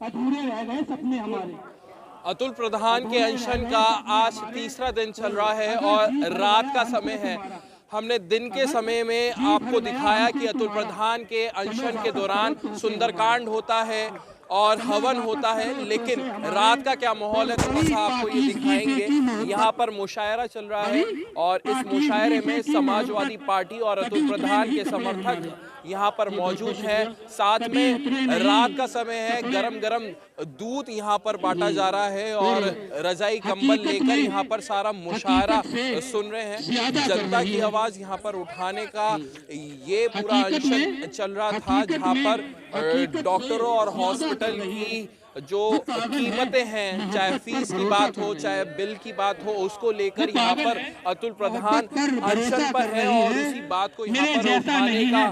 अधूरे रह गए सपने हमारे। अतुल प्रधान के अनशन का आज तीसरा दिन चल रहा है और रात का समय है। हमने दिन के समय में आपको दिखाया कि अतुल प्रधान के अनशन के दौरान सुंदरकांड होता है और हवन होता है, लेकिन रात का क्या माहौल है थोड़ा सा आपको ये दिखाएंगे। यहाँ पर मुशायरा चल रहा है और इस मुशायरे में समाजवादी पार्टी और अतुल प्रधान के समर्थक यहाँ पर मौजूद हैं। साथ में रात का समय है, गरम गरम दूध यहाँ पर बांटा जा रहा है और रजाई कंबल लेकर यहाँ पर सारा मुशायरा सुन रहे हैं। जनता की आवाज यहाँ पर उठाने का ये पूरा अनशन चल रहा था, जहाँ पर डॉक्टरों और हॉस्पिटल की जो कीमतें हैं, चाहे फीस की बात हो चाहे बिल की बात हो, उसको लेकर यहाँ पर अतुल प्रधान अनशन पर है और उसी बात को यहाँ पर उठाने का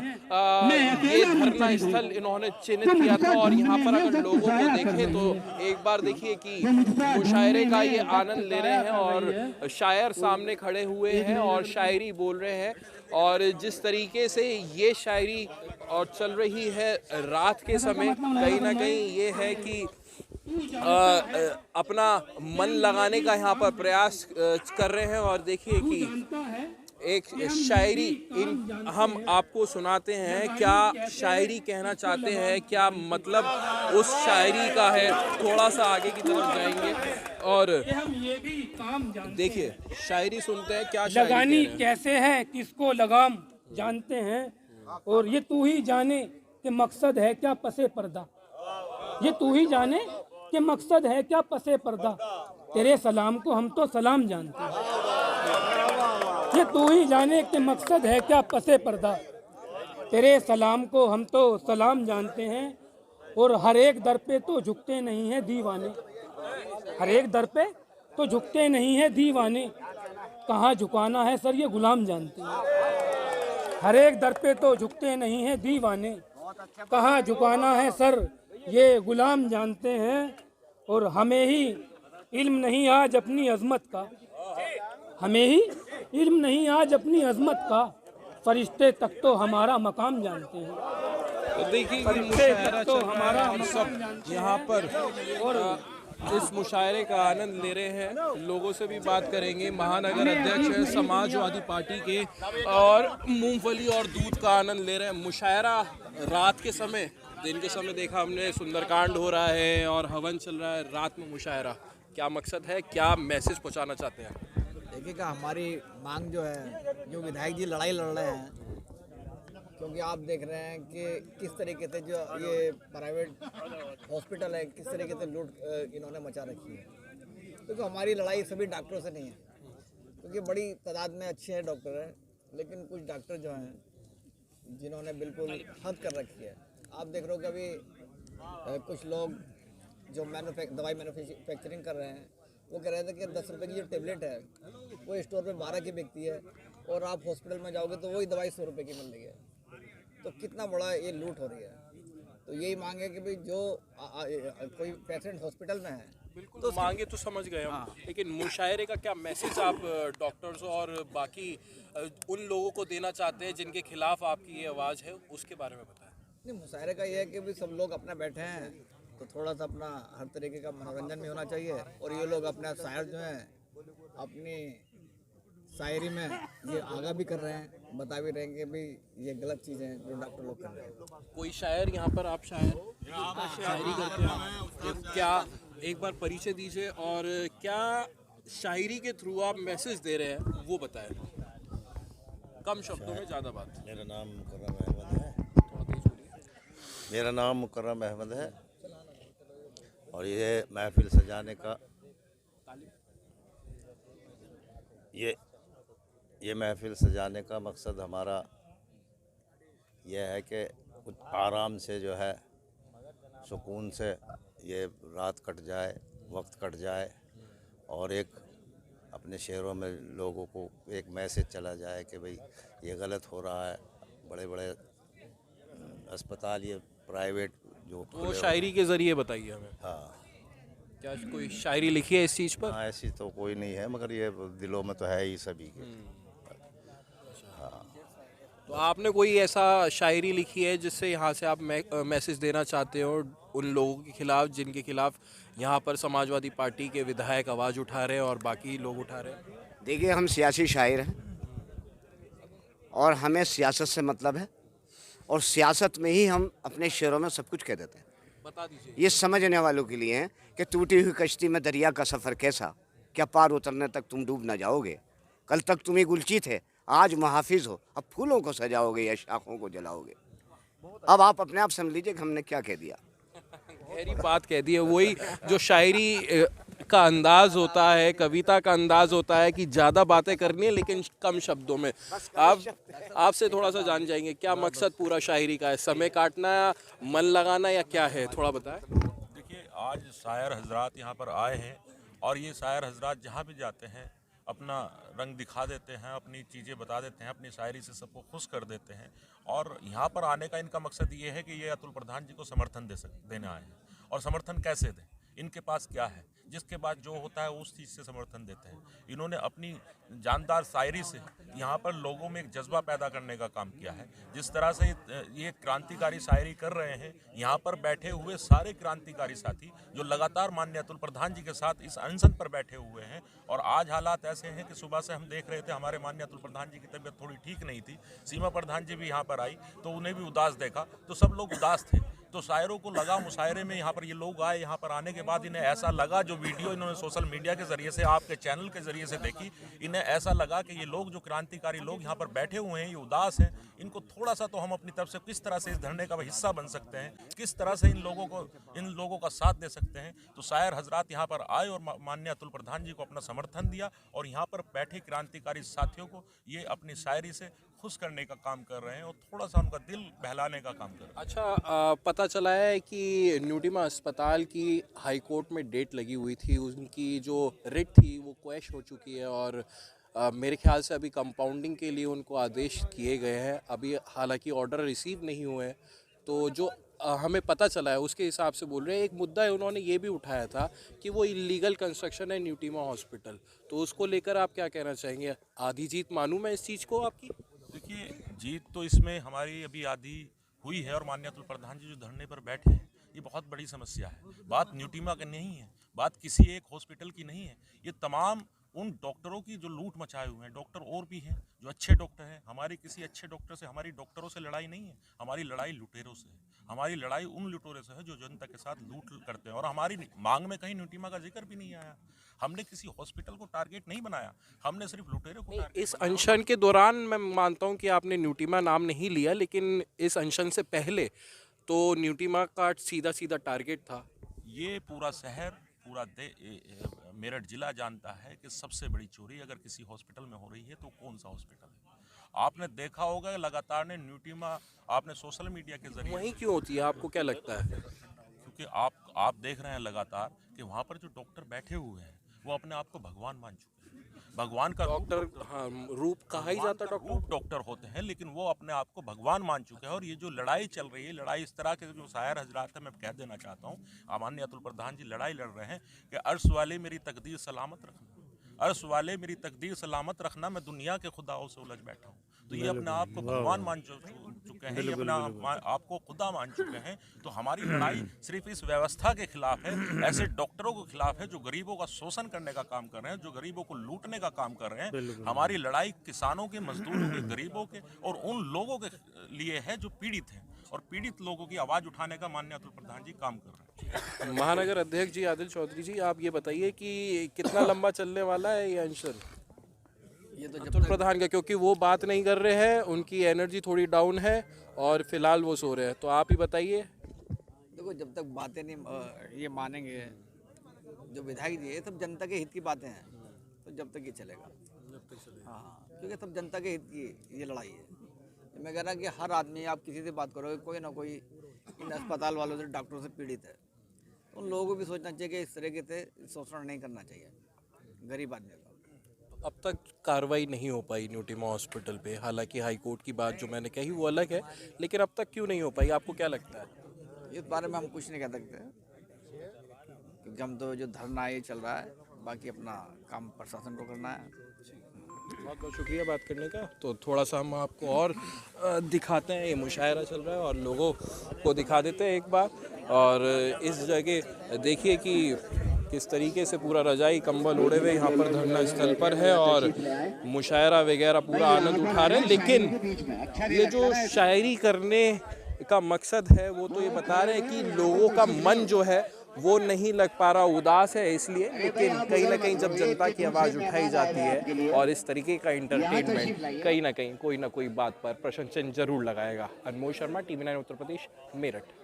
ये धरना स्थल इन्होंने चिन्हित किया था। और यहाँ पर अगर लोगों को देखें तो एक बार देखिए कि मुशायरे का ये आनंद ले रहे हैं और शायर सामने खड़े हुए हैं और शायरी बोल रहे हैं। और जिस तरीके से ये शायरी और चल रही है रात के समय, कहीं ना कहीं ये है कि अपना मन लगाने का यहाँ पर प्रयास कर रहे हैं। और देखिए कि एक शायरी हम आपको सुनाते हैं, क्या शायरी कहना चाहते हैं, क्या मतलब उस शायरी का है। थोड़ा सा आगे की तरफ जाएंगे और देखिए शायरी सुनते हैं क्या लगानी कैसे है किसको लगाम जानते हैं, और ये तू ही जाने कि मकसद है क्या पसे पर्दा। ये तू ही जाने कि मकसद है क्या पसे पर्दा, तेरे सलाम को हम तो सलाम जानते हैं। ये तू ही जाने कि मकसद है क्या पसे पर्दा, तेरे सलाम को हम तो सलाम जानते हैं। और हर एक दर पे तो झुकते नहीं हैं दीवाने, हर एक दर पे तो झुकते नहीं हैं दीवाने, कहाँ झुकाना है सर ये गुलाम जानते हैं। हर एक दर पे तो झुकते नहीं हैं दीवाने, कहाँ झुकाना है सर ये गुलाम जानते हैं। और हमें ही इल्म नहीं आज अपनी अजमत का, हमें ही इल्म नहीं आज अपनी अजमत का, फरिश्ते तक तो हमारा मकाम जानते हैं। तो देखिए तो हमारा सब यहाँ पर और इस मुशायरे का आनंद ले रहे हैं। लोगों से भी बात करेंगे। महानगर अध्यक्ष है समाजवादी पार्टी के और मूंगफली और दूध का आनंद ले रहे हैं। मुशायरा रात के समय, दिन के समय देखा हमने सुंदरकांड हो रहा है और हवन चल रहा है, रात में मुशायरा, क्या मकसद है, क्या मैसेज पहुंचाना चाहते हैं? देखिएगा हमारी मांग जो है, जो विधायक जी लड़ाई लड़ रहे हैं, क्योंकि आप देख रहे हैं कि किस तरीके से जो ये प्राइवेट हॉस्पिटल है किस तरीके से लूट इन्होंने मचा रखी है। क्योंकि हमारी लड़ाई सभी डॉक्टरों से नहीं है, क्योंकि बड़ी तादाद में अच्छे हैं डॉक्टर हैं, लेकिन कुछ डॉक्टर जो हैं जिन्होंने बिल्कुल हद कर रखी है। आप देख रहे हो कि अभी कुछ लोग जो दवाई मैन्युफैक्चरिंग कर रहे हैं, वो कह रहे थे कि 10 रुपये की जो टेबलेट है वो स्टोर पे 12 की बिकती है और आप हॉस्पिटल में जाओगे तो वही दवाई 100 रुपये की मिल रही है। तो कितना बड़ा ये लूट हो रही है। तो यही मांग है कि भाई जो कोई पेशेंट हॉस्पिटल में है, बिल्कुल तो मांगे तो समझ गए हम, लेकिन मुशायरे का क्या मैसेज आप डॉक्टर्स और बाकी उन लोगों को देना चाहते हैं जिनके खिलाफ आपकी ये आवाज़ है, उसके बारे में बताएं। नहीं, मुशायरे का ये है कि भाई सब लोग अपना बैठे हैं तो थोड़ा सा अपना हर तरीके का मनोरंजन भी होना चाहिए। और ये लोग अपना शायर जो हैं अपनी शायरी में ये आगा भी कर रहे हैं, बता भी रहे हैं कि भाई ये गलत चीज़ें हैं जो डॉक्टर लोग कर रहे हैं। कोई शायर यहाँ पर, आप शायरी करते हैं, क्या एक बार परिचय दीजिए और क्या शायरी के थ्रू आप मैसेज दे रहे हैं वो बताएं, कम शब्दों में ज़्यादा बात। मेरा नाम मुकर्रम अहमद है। मेरा नाम मुकर्रम अहमद है और ये महफिल सजाने का ये महफिल सजाने का मकसद हमारा यह है कि कुछ आराम से जो है सुकून से ये रात कट जाए, वक्त कट जाए और एक अपने शहरों में लोगों को एक मैसेज चला जाए कि भाई ये गलत हो रहा है। बड़े बड़े अस्पताल ये प्राइवेट जो वो शायरी के ज़रिए बताइए हमें। हाँ, क्या कोई शायरी लिखी है इस चीज़ पर? हाँ, ऐसी तो कोई नहीं है, मगर ये दिलों में तो है ही सभी के। तो आपने कोई ऐसा शायरी लिखी है जिससे यहाँ से आप मैसेज देना चाहते हो उन लोगों के खिलाफ जिनके खिलाफ यहाँ पर समाजवादी पार्टी के विधायक आवाज़ उठा रहे हैं और बाकी लोग उठा रहे हैं? देखिए, हम सियासी शायर हैं और हमें सियासत से मतलब है, और सियासत में ही हम अपने शेरों में सब कुछ कह देते हैं। बता दीजिए। ये समझने वालों के लिए है कि टूटी हुई कश्ती में दरिया का सफ़र कैसा, क्या पार उतरने तक तुम डूब ना जाओगे। कल तक तुम ही गुलची थे, आज मुहाफिज हो, अब फूलों को सजाओगे या शाखों को जलाओगे। अब आप अपने आप समझ लीजिए कि हमने क्या कह दिया। गहरी बात कह दी है। वही जो शायरी का अंदाज होता है, कविता का अंदाज होता है कि ज़्यादा बातें करनी है लेकिन कम शब्दों में। आपसे थोड़ा सा जान जाएंगे, क्या मकसद पूरा शायरी का है? समय काटना, मन लगाना, या क्या है, थोड़ा बताएं। देखिए, आज शायर हजरात यहाँ पर आए हैं और ये शायर हजरात जहाँ भी जाते हैं अपना रंग दिखा देते हैं, अपनी चीज़ें बता देते हैं, अपनी शायरी से सबको खुश कर देते हैं। और यहाँ पर आने का इनका मकसद ये है कि ये अतुल प्रधान जी को समर्थन देने आए हैं। और समर्थन कैसे दें, इनके पास क्या है जिसके बाद जो होता है उस चीज़ से समर्थन देते हैं। इन्होंने अपनी जानदार शायरी से यहाँ पर लोगों में एक जज्बा पैदा करने का काम किया है। जिस तरह से ये क्रांतिकारी शायरी कर रहे हैं, यहाँ पर बैठे हुए सारे क्रांतिकारी साथी जो लगातार माननीय अतुल प्रधान जी के साथ इस अनशन पर बैठे हुए हैं। और आज हालात ऐसे हैं कि सुबह से हम देख रहे थे, हमारे माननीय अतुल प्रधान जी की तबीयत थोड़ी ठीक नहीं थी। सीमा प्रधान जी भी यहाँ पर आई तो उन्हें भी उदास देखा, तो सब लोग उदास थे। तो शायरों को लगा, मुशायरे में यहाँ पर ये लोग आए, यहाँ पर आने के बाद इन्हें ऐसा लगा, जो वीडियो इन्होंने सोशल मीडिया के जरिए से, आपके चैनल के जरिए से देखी, इन्हें ऐसा लगा कि ये लोग जो क्रांतिकारी लोग यहाँ पर बैठे हुए हैं, ये उदास हैं, इनको थोड़ा सा तो हम अपनी तरफ से किस तरह से इस धरने का हिस्सा बन सकते हैं, किस तरह से इन लोगों का साथ दे सकते हैं। तो शायर हजरात यहाँ पर आए और माननीय अतुल प्रधान जी को अपना समर्थन दिया और यहाँ पर बैठे क्रांतिकारी साथियों को ये अपनी शायरी से खुश करने का काम कर रहे हैं और थोड़ा सा उनका दिल बहलाने का काम कर रहे हैं। अच्छा, पता चला है कि न्यूटीमा अस्पताल की हाई कोर्ट में डेट लगी हुई थी, उनकी जो रिट थी वो क्वैश हो चुकी है और मेरे ख्याल से अभी कंपाउंडिंग के लिए उनको आदेश किए गए हैं। अभी हालांकि ऑर्डर रिसीव नहीं हुए हैं, तो जो हमें पता चला है उसके हिसाब से बोल रहे हैं। एक मुद्दा है, उन्होंने ये भी उठाया था कि वो इलीगल कंस्ट्रक्शन है न्यूटीमा हॉस्पिटल, तो उसको लेकर आप क्या कहना चाहेंगे? आधी जीत मानूं मैं इस चीज़ को आपकी? देखिए, जीत तो इसमें हमारी अभी आधी हुई है और माननीय अतुल प्रधान जी जो धरने पर बैठे हैं, ये बहुत बड़ी समस्या है। बात न्यूटीमा की नहीं है, बात किसी एक हॉस्पिटल की नहीं है, ये तमाम उन डॉक्टरों की जो लूट मचाए हुए हैं। डॉक्टर और भी हैं जो अच्छे डॉक्टर हैं, हमारी किसी अच्छे डॉक्टर से, हमारी डॉक्टरों से लड़ाई नहीं है, हमारी लड़ाई लुटेरों से है। हमारी लड़ाई उन लुटेरों से है जो जनता के साथ लूट करते हैं। और हमारी मांग में कहीं न्यूटीमा का जिक्र भी नहीं आया। हमने किसी हॉस्पिटल को टारगेट नहीं बनाया, हमने सिर्फ लुटेरों को टारगेट। इस अनशन के दौरान मैं मानता हूं कि आपने न्यूटीमा नाम नहीं लिया, लेकिन इस अनशन से पहले तो न्यूटीमा का सीधा सीधा टारगेट था। ये पूरा शहर, पूरा मेरठ जिला जानता है कि सबसे बड़ी चोरी अगर किसी हॉस्पिटल में हो रही है तो कौन सा हॉस्पिटल है। आपने देखा होगा लगातार ने न्यूटीमा, आपने सोशल मीडिया के जरिए, वहीं क्यों होती है, आपको क्या लगता है? क्योंकि आप देख रहे हैं लगातार कि वहाँ पर जो डॉक्टर बैठे हुए हैं वो अपने आप को भगवान मान चुके हैं। भगवान का डॉक्टर, हाँ, रूप कहा ही जाता डॉक्टर, डॉक्टर होते हैं, लेकिन वो अपने आप को भगवान मान चुके हैं। और ये जो लड़ाई चल रही है, लड़ाई इस तरह के जो शायर हजरात है, मैं कह देना चाहता हूँ, माननीय अतुल प्रधान जी लड़ाई लड़ रहे हैं कि अर्श वाले मेरी तकदीर सलामत रखना, अर्श वाले मेरी तकदीर सलामत रखना, मैं दुनिया के खुदाओं से उलझ बैठा हूँ। तो ये अपने आप को भगवान मान चुके हैं, ये अपने आप को खुदा मान चुके हैं। तो हमारी लड़ाई सिर्फ इस व्यवस्था के खिलाफ है, ऐसे डॉक्टरों के खिलाफ है जो गरीबों का शोषण करने का काम कर रहे हैं, जो गरीबों को लूटने का काम कर रहे हैं। हमारी लड़ाई किसानों के, मजदूरों के, गरीबों के और उन लोगों के लिए है जो पीड़ित हैं, और पीड़ित लोगों की आवाज़ उठाने का माननीय अतुल प्रधान जी काम कर रहे हैं। महानगर अध्यक्ष जी आदिल चौधरी जी, आप ये बताइए कि कितना लंबा चलने वाला है ये अनशन ये तो अतुल प्रधान का? क्योंकि वो बात नहीं कर रहे हैं, उनकी एनर्जी थोड़ी डाउन है और फिलहाल वो सो रहे हैं, तो आप ही बताइए। देखो, जब तक बातें नहीं ये मानेंगे जो विधायक जी है, सब जनता के हित की बातें हैं, तो जब तक ये चलेगा। हाँ, क्योंकि सब जनता के हित की ये लड़ाई है। मैं कह रहा कि हर आदमी, आप किसी से बात करोगे, कोई ना कोई इन अस्पताल वालों से, डॉक्टरों से पीड़ित है। तो उन लोगों को भी सोचना चाहिए कि इस तरीके से शोषण नहीं करना चाहिए गरीब आदमी का। अब तक कार्रवाई नहीं हो पाई न्यूटीमा हॉस्पिटल पे, हालांकि हाई कोर्ट की बात जो मैंने कही वो अलग है, लेकिन अब तक क्यों नहीं हो पाई, आपको क्या लगता है? इस बारे में हम कुछ नहीं कह सकते, क्योंकि हम तो जो धरना ये चल रहा है, बाकी अपना काम प्रशासन को करना है। बहुत बहुत शुक्रिया बात करने का। तो थोड़ा सा हम आपको और दिखाते हैं, ये मुशायरा चल रहा है और लोगों को दिखा देते हैं एक बार। और इस जगह देखिए कि किस तरीके से पूरा रजाई कंबल ओढ़े हुए यहाँ पर धरना स्थल पर है और मुशायरा वगैरह पूरा आनंद उठा रहे हैं। लेकिन ये जो शायरी करने का मकसद है वो तो ये बता रहे हैं कि लोगों का मन जो है वो नहीं लग पा रहा, उदास है इसलिए। लेकिन कहीं ना कहीं जब जनता की आवाज़ उठाई जाती है और इस तरीके का इंटरटेनमेंट कहीं ना कोई बात पर प्रशंसन जरूर लगाएगा। अनमोल शर्मा, TV9 उत्तर प्रदेश, मेरठ।